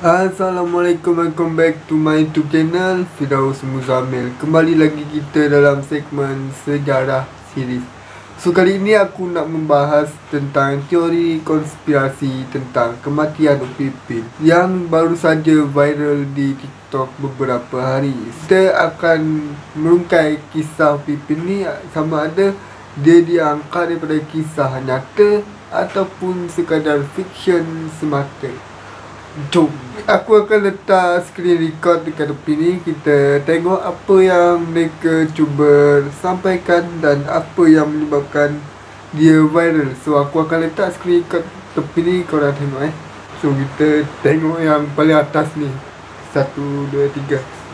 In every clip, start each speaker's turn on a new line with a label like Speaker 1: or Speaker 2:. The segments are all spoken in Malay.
Speaker 1: Assalamualaikum, welcome back to my YouTube channel Firdaus Muzamil. Kembali lagi kita dalam segmen sejarah series. So kali ini aku nak membahas tentang teori konspirasi tentang kematian Upipin yang baru saja viral di TikTok beberapa hari. Kita akan merungkai kisah Upipin ni sama ada dia diangkat daripada kisah nyata ataupun sekadar fiction semata. Jom, aku akan letak screen record dekat tepi ni. Kita tengok apa yang mereka cuba sampaikan dan apa yang menyebabkan dia viral. So aku akan letak screen record tepi ni, korang tengok So kita tengok yang paling atas ni. 1, 2, 3.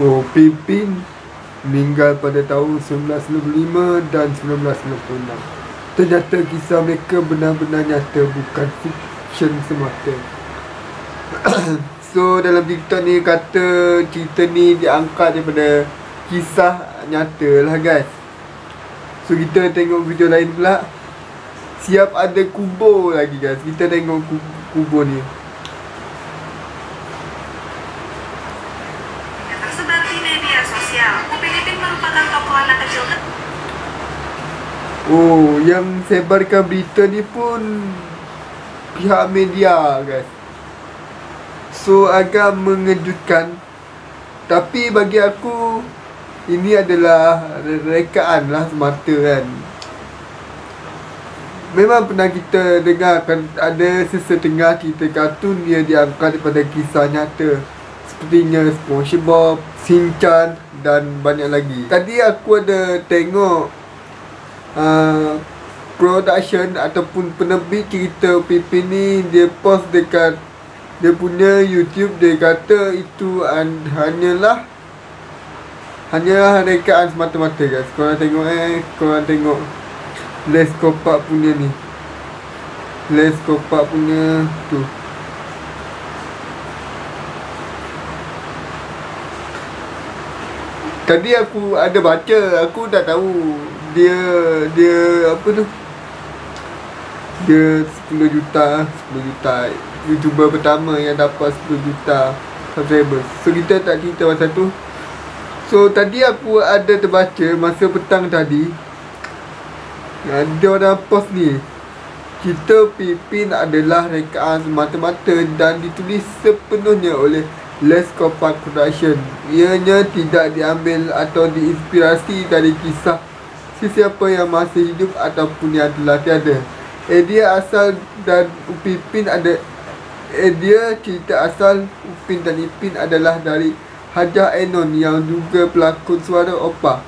Speaker 1: Upipin meninggal pada tahun 1965 dan 1966. Ternyata kisah mereka benar-benar nyata, bukan fiction semata. So dalam TikTok ni kata cerita ni diangkat daripada kisah nyata lah guys. So kita tengok video lain pula. Siap ada kubur lagi guys. Kita tengok kubur ni. Oh, yang sebarkan berita ni pun pihak media guys. So agak mengejutkan. Tapi bagi aku ini adalah rekaan lah semata kan. Memang pernah kita dengar kan, ada sesetengah cerita kartun dia diangkat daripada kisah nyata, sepertinya SpongeBob, Shin-chan dan banyak lagi. Tadi aku ada tengok production ataupun penerbit cerita Upipin ni, dia post dekat dia punya YouTube. Dia kata itu hanyalah rekaan semata-mata guys. Korang tengok korang tengok Les Kopak punya ni, Les Kopak punya tu. Tadi aku ada baca, aku tak tahu dia apa tu, dia 10 juta YouTuber pertama yang dapat 10 juta subscribers. So kita tak cerita pasal tu. So tadi aku ada terbaca masa petang tadi, ada orang post ni, cerita Upipin adalah rekaan semata-mata dan ditulis sepenuhnya oleh Les Kopak Production. Ianya tidak diambil atau diinspirasi dari kisah sesiapa yang masih hidup ataupun yang telah tiada. Idea asal dan Upipin ada cerita asal Upin dan Ipin adalah dari Hajah Ainon yang juga pelakon suara Opah.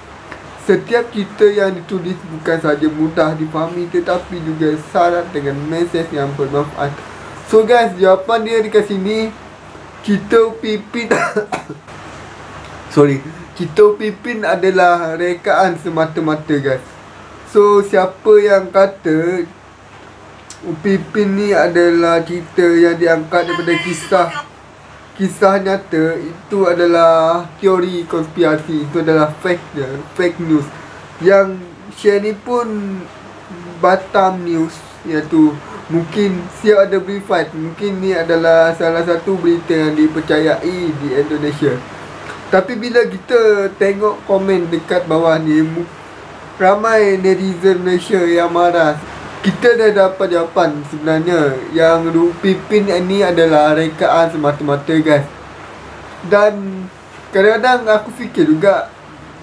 Speaker 1: Setiap cerita yang ditulis bukan sahaja mudah difahami tetapi juga syarat dengan mesej yang bermanfaat. So guys, jawapan dia dekat sini. Cerita Upipin cerita Upipin adalah rekaan semata-mata guys. So siapa yang kata Upipin ni adalah cerita yang diangkat daripada kisah nyata, itu adalah teori konspirasi, itu adalah fake news. Yang share ni pun Batam News, iaitu mungkin siap ada verified. Mungkin ni adalah salah satu berita yang dipercayai di Indonesia. Tapi bila kita tengok komen dekat bawah ni, ramai netizen Malaysia yang marah. Kita dah dapat jawapan sebenarnya, yang Upipin ni adalah rekaan semata-mata guys. Dan kadang-kadang aku fikir juga,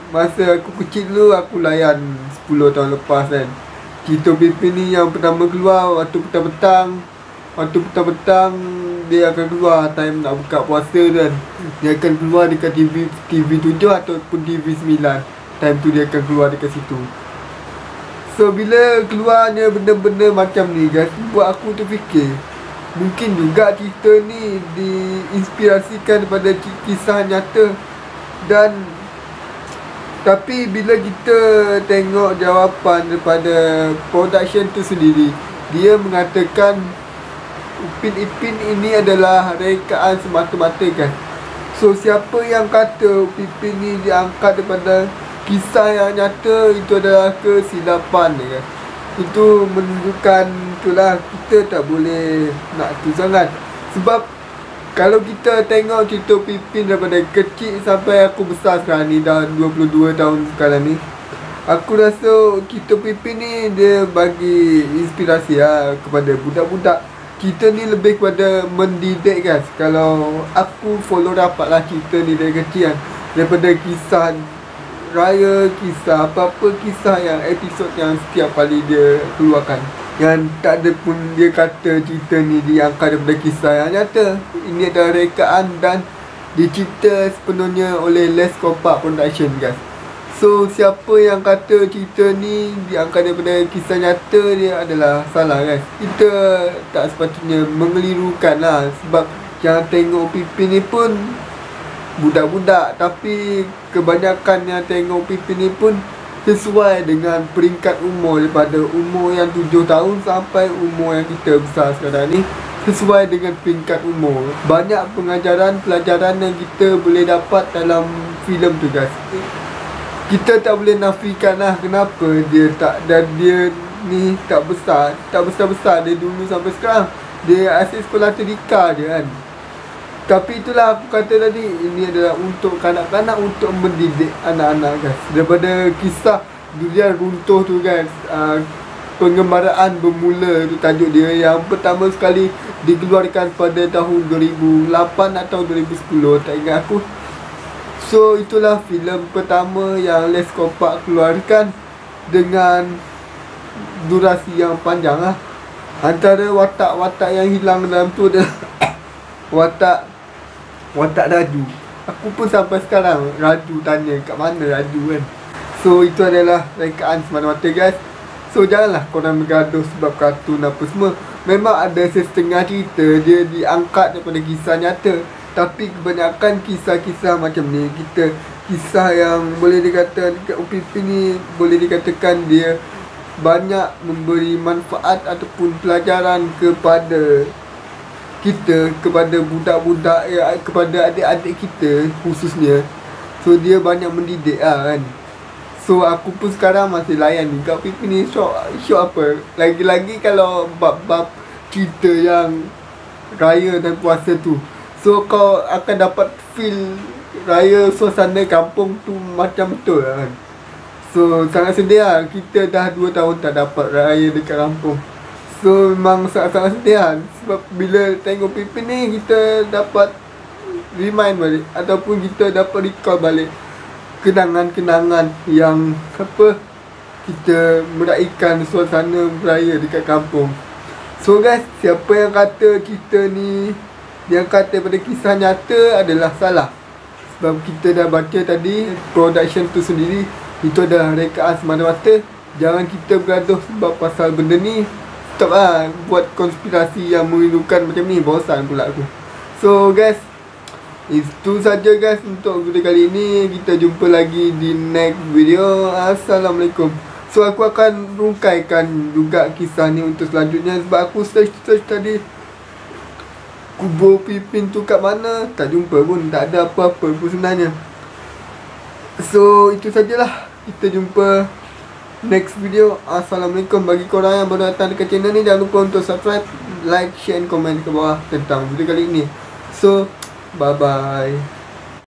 Speaker 1: masa aku kecil dulu, aku layan 10 tahun lepas kan, cerita Upipin ni yang pertama keluar waktu petang-petang. Dia akan keluar time nak buka puasa kan. Dia akan keluar dekat TV 7 ataupun TV 9. Time tu dia akan keluar dekat situ. So bila keluarnya benda-benda macam ni guys, buat aku terfikir, mungkin juga cerita ni diinspirasikan daripada kisah nyata. Dan tapi bila kita tengok jawapan daripada production tu sendiri, dia mengatakan Upin Ipin ini adalah rekaan semata-mata guys. So siapa yang kata Upin Ipin ni diangkat daripada kisah yang nyata, itu adalah kesilapan guys. Itu menunjukkan itulah, kita tak boleh nak tu sangat. Sebab kalau kita tengok cerita Upin Ipin daripada kecil sampai aku besar sekarang ni, dah 22 tahun sekarang ni, aku rasa kita Upin Ipin ni dia bagi inspirasi lah kepada budak-budak. Kita ni lebih kepada mendidik guys. Kalau aku follow rapat lah cerita ni dari kecil kan, daripada kisah raya, kisah apa-apa, kisah yang episod yang setiap kali dia keluarkan, yang tak ada pun dia kata cerita ni diangkat daripada kisah yang nyata. Ini adalah rekaan dan dicipta sepenuhnya oleh Les Kopak Production guys. So siapa yang kata cerita ni diangkat daripada kisah nyata, dia adalah salah guys. Kita tak sepatutnya mengelirukan lah. Sebab yang tengok Upin Ipin ni pun budak-budak, tapi kebanyakan yang tengok Upin Ipin ni pun sesuai dengan peringkat umur, daripada umur yang 7 tahun sampai umur yang kita besar sekarang ni, sesuai dengan peringkat umur. Banyak pelajaran yang kita boleh dapat dalam filem tu guys. Kita tak boleh nafikan lah kenapa dia tak, dan dia ni tak besar-besar dia dulu sampai sekarang. Dia asyik sekolah tadika je kan. Tapi itulah aku kata tadi, ini adalah untuk kanak-kanak, untuk mendidik anak-anak guys. Daripada kisah Durian Runtuh tu guys, Pengembaraan Bermula tu tajuk dia, yang pertama sekali dikeluarkan pada tahun 2008 atau 2010, tak ingat aku. So itulah filem pertama yang Les Kopak keluarkan dengan durasi yang panjang lah. Antara watak-watak yang hilang dalam tu adalah watak Raju. Aku pun sampai sekarang Raju tanya kat mana Raju kan. So itu adalah rekaan semata-mata guys. So janganlah korang bergaduh sebab kartun apa semua. Memang ada setengah cerita dia diangkat daripada kisah nyata, tapi kebanyakan kisah-kisah macam ni, kisah yang boleh dikata dekat Upin Ipin ni, boleh dikatakan dia banyak memberi manfaat ataupun pelajaran kepada kita, kepada budak-budak, kepada adik-adik kita khususnya. So dia banyak mendidik lah kan. So aku pun sekarang masih layan juga Upin Ipin ni. Show apa, lagi-lagi kalau bab-bab cerita yang raya dan puasa tu. So kau akan dapat feel raya, suasana kampung tu macam betul lah kan. So sangat sedih lah, kita dah 2 tahun tak dapat raya dekat kampung. So memang sangat-sangat sedih lah. Sebab bila tengok Upin Ipin ni, kita dapat remind balik, ataupun kita dapat recall balik kenangan-kenangan yang kita meraihkan suasana beraya dekat kampung. So guys, siapa yang kata cerita ni diangkat daripada kisah nyata adalah salah. Sebab kita dah baca tadi, production tu sendiri itu adalah rekaan semata-mata. Jangan kita bergaduh sebab pasal benda ni. Stop lah buat konspirasi yang merindukan macam ni, bosan pula aku. So guys, itu saja guys untuk video kali ini. Kita jumpa lagi di next video. Assalamualaikum. So aku akan rungkaikan juga kisah ni untuk selanjutnya, sebab aku search tadi kubur Upin Ipin tu kat mana, tak jumpa pun, tak ada apa-apa pun sebenarnya. So itu sajalah, kita jumpa next video. Assalamualaikum. Bagi korang yang baru datang dekat channel ni, jangan lupa untuk subscribe, like, share and komen ke bawah tentang video kali ini. So bye bye.